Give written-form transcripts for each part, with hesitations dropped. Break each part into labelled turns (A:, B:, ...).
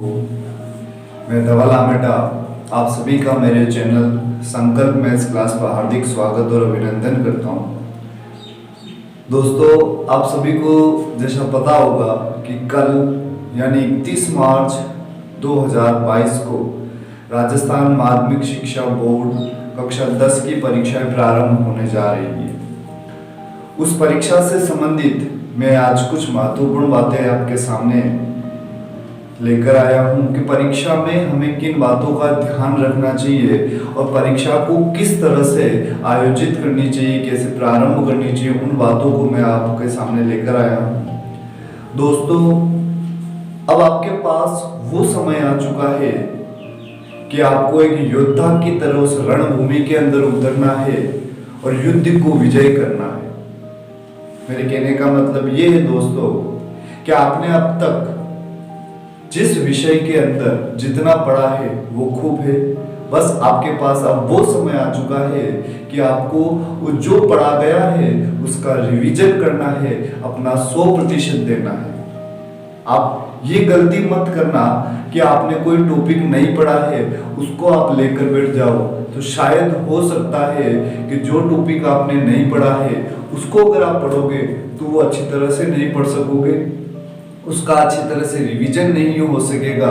A: मैं धवल आमेटा आप सभी का मेरे चैनल संकल्प मैथ्स क्लास पर हार्दिक स्वागत और अभिनंदन करता हूँ। दोस्तों, आप सभी को जैसा पता होगा कि कल यानी 31 मार्च 2022 को राजस्थान माध्यमिक शिक्षा बोर्ड कक्षा 10 की परीक्षाएं प्रारंभ होने जा रही है। उस परीक्षा से संबंधित मैं आज कुछ महत्वपूर्ण बातें आपके सामने लेकर आया हूं कि परीक्षा में हमें किन बातों का ध्यान रखना चाहिए और परीक्षा को किस तरह से आयोजित करनी चाहिए, कैसे प्रारंभ करनी चाहिए, उन बातों को मैं आपके सामने लेकर आया हूं। दोस्तों, अब आपके पास वो समय आ चुका है कि आपको एक योद्धा की तरह उस रणभूमि के अंदर उतरना है और युद्ध को विजय करना है। मेरे कहने का मतलब ये है दोस्तों कि आपने अब तक जिस विषय के अंदर जितना पढ़ा है वो खूब है, बस आपके पास अब वो समय आ चुका है कि आपको जो पढ़ा गया है उसका रिवीजन करना है, अपना 100% देना है। आप ये गलती मत करना कि आपने कोई टॉपिक नहीं पढ़ा है उसको आप लेकर बैठ जाओ, तो शायद हो सकता है कि जो टॉपिक आपने नहीं पढ़ा है उसको अगर आप पढ़ोगे तो वो अच्छी तरह से नहीं पढ़ सकोगे, उसका अच्छी तरह से रिवीजन नहीं हो सकेगा,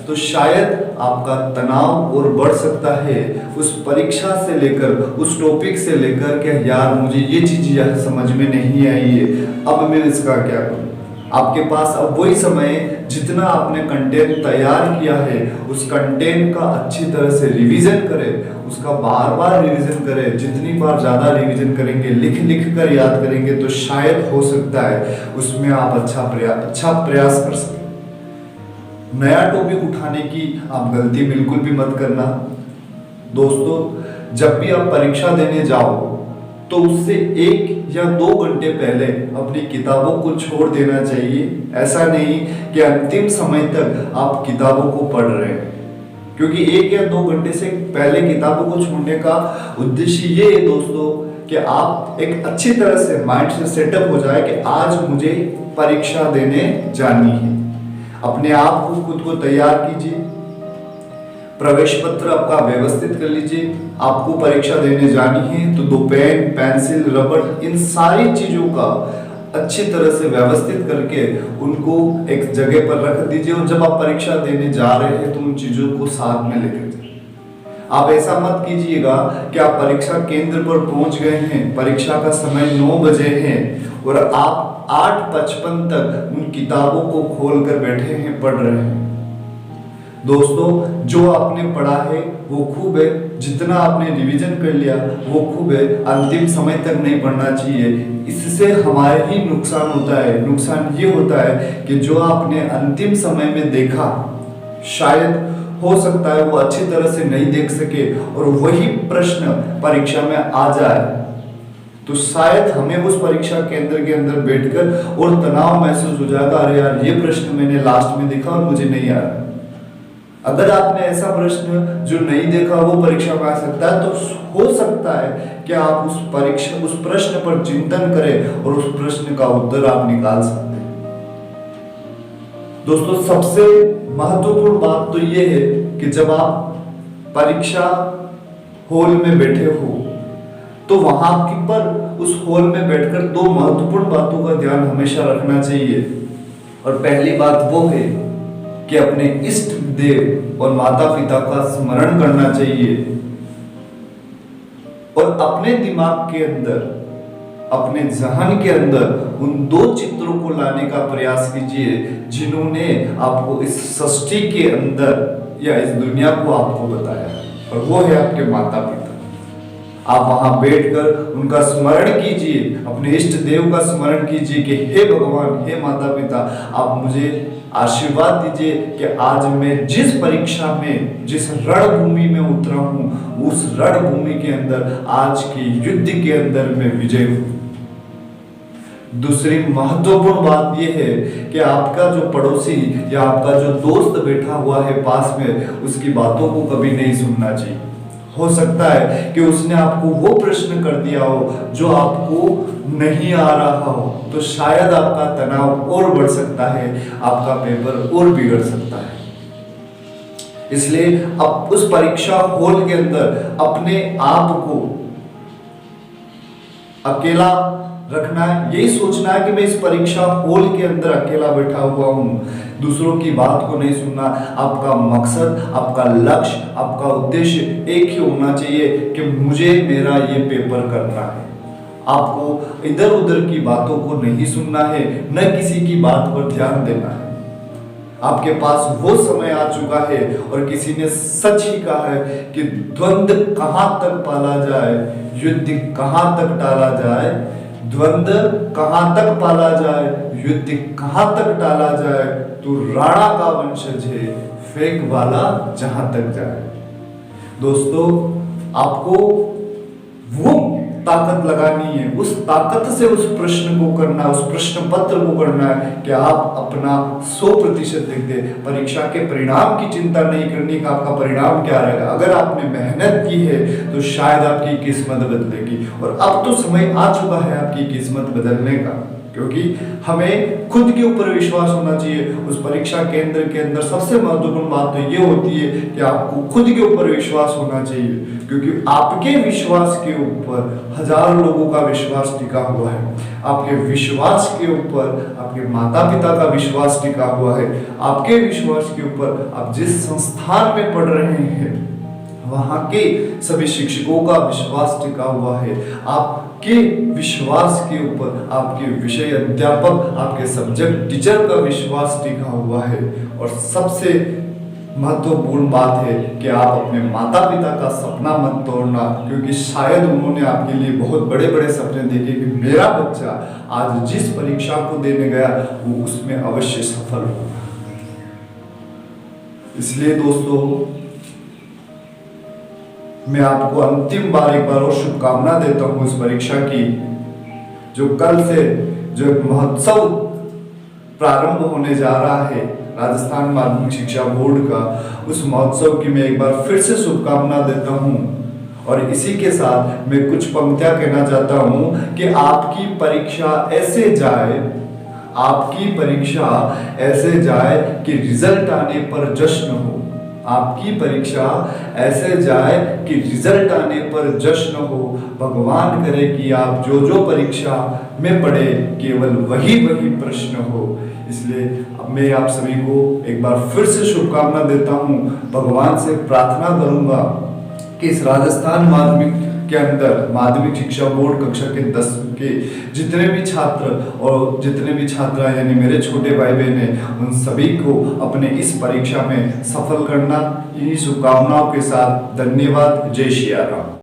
A: तो शायद आपका तनाव और बढ़ सकता है उस परीक्षा से लेकर, उस टॉपिक से लेकर कि यार मुझे ये चीज़ समझ में नहीं आई है, अब मैं इसका क्या करूं। आपके पास अब वही समय जितना आपने कंटेंट तैयार किया है उस कंटेंट का अच्छी तरह से रिवीजन करें, उसका बार बार रिवीजन करें। जितनी बार ज़्यादा रिवीजन करेंगे, लिख लिख कर याद करेंगे, तो शायद हो सकता है उसमें आप अच्छा प्रयास कर सकें। नया टॉपिक उठाने की आप गलती बिल्कुल भी मत करना। दोस्तों, जब भी आप परीक्षा देने जाओ तो उससे 1 या 2 घंटे पहले अपनी किताबों को छोड़ देना चाहिए। ऐसा नहीं कि अंतिम समय तक आप किताबों को पढ़ रहे हैं, क्योंकि 1 या 2 घंटे से पहले किताबों को छोड़ने का उद्देश्य ये है दोस्तों कि आप एक अच्छी तरह से माइंड से सेटअप हो जाए कि आज मुझे परीक्षा देने जानी है। अपने आप को खुद को तैयार कीजिए, प्रवेश पत्र आपका व्यवस्थित कर लीजिए। आपको परीक्षा देने जानी है तो 2 पेन, पेंसिल, रबड़, इन सारी चीजों का अच्छी तरह से व्यवस्थित करके उनको एक जगह पर रख दीजिए, और जब आप परीक्षा देने जा रहे हैं तो उन चीजों को साथ में लेकर जाइए। आप ऐसा मत कीजिएगा कि आप परीक्षा केंद्र पर पहुंच गए हैं, परीक्षा का समय 9 बजे है और आप 8:55 तक उन किताबों को खोल कर बैठे हैं, पढ़ रहे हैं। दोस्तों, जो आपने पढ़ा है वो खूब है, जितना आपने रिवीजन कर लिया वो खूब है, अंतिम समय तक नहीं पढ़ना चाहिए। इससे हमारे ही नुकसान होता है। नुकसान ये होता है कि जो आपने अंतिम समय में देखा शायद हो सकता है वो अच्छी तरह से नहीं देख सके और वही प्रश्न परीक्षा में आ जाए, तो शायद हमें उस परीक्षा केंद्र के अंदर बैठकर और तनाव महसूस हो जाएगा, अरे यार ये प्रश्न मैंने लास्ट में देखा और मुझे नहीं आ रहा। अगर आपने ऐसा प्रश्न जो नहीं देखा वो परीक्षा में आ सकता है, तो हो सकता है कि आप उस प्रश्न पर चिंतन करें और उस प्रश्न का उत्तर आप निकाल सकते हैं। दोस्तों, सबसे महत्वपूर्ण बात तो ये है कि जब आप परीक्षा हॉल में बैठे हो तो वहां पर उस हॉल में बैठकर 2 महत्वपूर्ण बातों का ध्यान हमेशा रखना चाहिए। और पहली बात वो है कि अपने इष्ट देव और माता पिता का स्मरण करना चाहिए और अपने दिमाग के अंदर, अपने जहन के अंदर उन 2 चित्रों को लाने का प्रयास कीजिए जिन्होंने आपको इस सृष्टि के अंदर या इस दुनिया को आपको बताया, और वो है आपके माता पिता। आप वहां बैठकर उनका स्मरण कीजिए, अपने इष्ट देव का स्मरण कीजिए कि हे भगवान, हे माता पिता, आप मुझे आशीर्वाद दीजिए कि आज मैं जिस परीक्षा में, जिस रणभूमि में उतरा हूं, उस रणभूमि के अंदर, आज के युद्ध के अंदर मैं विजय हूं। दूसरी महत्वपूर्ण बात यह है कि आपका जो पड़ोसी या आपका जो दोस्त बैठा हुआ है पास में, उसकी बातों को कभी नहीं सुनना चाहिए। हो सकता है कि उसने आपको वो प्रश्न कर दिया हो जो आपको नहीं आ रहा हो, तो शायद आपका तनाव और बढ़ सकता है, आपका पेपर और बिगड़ सकता है। इसलिए अब उस परीक्षा हॉल के अंदर अपने आप को अकेला रखना है, यही सोचना है कि मैं इस परीक्षा हॉल के अंदर अकेला बैठा हुआ हूँ, दूसरों की बात को नहीं सुनना। आपका मकसद, आपका लक्ष्य, आपका उद्देश्य एक ही होना चाहिए कि मुझे मेरा ये पेपर करना है। आपको इधर उधर की बातों को नहीं सुनना है, न किसी की बात पर ध्यान देना है। आपके पास वो समय आ चुका है और किसी ने सच ही कहा है कि द्वंद्व कहां तक पाला जाए, युद्ध कहां तक टाला जाए, द्वंद्व कहां तक पाला जाए, युद्ध कहां तक टाला जाए, तू राणा का वंशज है, फेंक वाला जहां तक जाए। दोस्तों, आपको वो ताकत लगानी है, उस ताकत से उस प्रश्न को करना, उस प्रश्न पत्र को करना है कि आप अपना 100% लिख दे। परीक्षा के परिणाम की चिंता नहीं करनी कि आपका परिणाम क्या रहेगा। अगर आपने मेहनत की है तो शायद आपकी किस्मत बदलेगी, और अब तो समय आ चुका है आपकी किस्मत बदलने का, क्योंकि हमें खुद के ऊपर विश्वास होना चाहिए। उस परीक्षा केंद्र के अंदर सबसे महत्वपूर्ण बात तो ये होती है कि आपको खुद के ऊपर विश्वास होना चाहिए, क्योंकि आपके विश्वास के ऊपर हजारों लोगों का विश्वास टिका हुआ है। आपके विश्वास के ऊपर आपके माता पिता का विश्वास टिका हुआ है। आपके विश्वास के ऊपर आप जिस संस्थान में पढ़ रहे हैं वहां के सभी शिक्षकों का विश्वास टिका हुआ है। आपके विश्वास के ऊपर आपके विषय अध्यापक, आपके सब्जेक्ट टीचर का विश्वास टिका हुआ है। और सबसे महत्वपूर्ण बात है कि आप अपने माता पिता का सपना मत तोड़ना, क्योंकि शायद उन्होंने आपके लिए बहुत बड़े बड़े सपने देखे कि मेरा बच्चा आज जिस परीक्षा को देने गया वो उसमें अवश्य सफल हो। इसलिए दोस्तों, मैं आपको अंतिम बार एक बार और शुभकामना देता हूं इस परीक्षा की, जो कल से जो महोत्सव प्रारंभ होने जा रहा है राजस्थान माध्यमिक शिक्षा बोर्ड का, उस महोत्सव की मैं एक बार फिर से शुभकामना देता हूं। और इसी के साथ मैं कुछ पंक्तियां कहना चाहता हूं कि आपकी परीक्षा ऐसे जाए, आपकी परीक्षा ऐसे जाए कि रिजल्ट आने पर जश्न हो। आपकी परीक्षा ऐसे जाए कि रिजल्ट आने पर जश्न हो। भगवान करे कि आप जो जो परीक्षा में पढ़े केवल वही वही प्रश्न हो। इसलिए अब मैं आप सभी को एक बार फिर से शुभकामना देता हूं। भगवान से प्रार्थना करूंगा कि इस राजस्थान माध्यमिक के अंदर माध्यमिक शिक्षा बोर्ड कक्षा के 10 के जितने भी छात्र और जितने भी छात्रा यानी मेरे छोटे भाई बहन हैं, उन सभी को अपने इस परीक्षा में सफल करना। इन्हीं शुभकामनाओं के साथ धन्यवाद। जय श्री राम।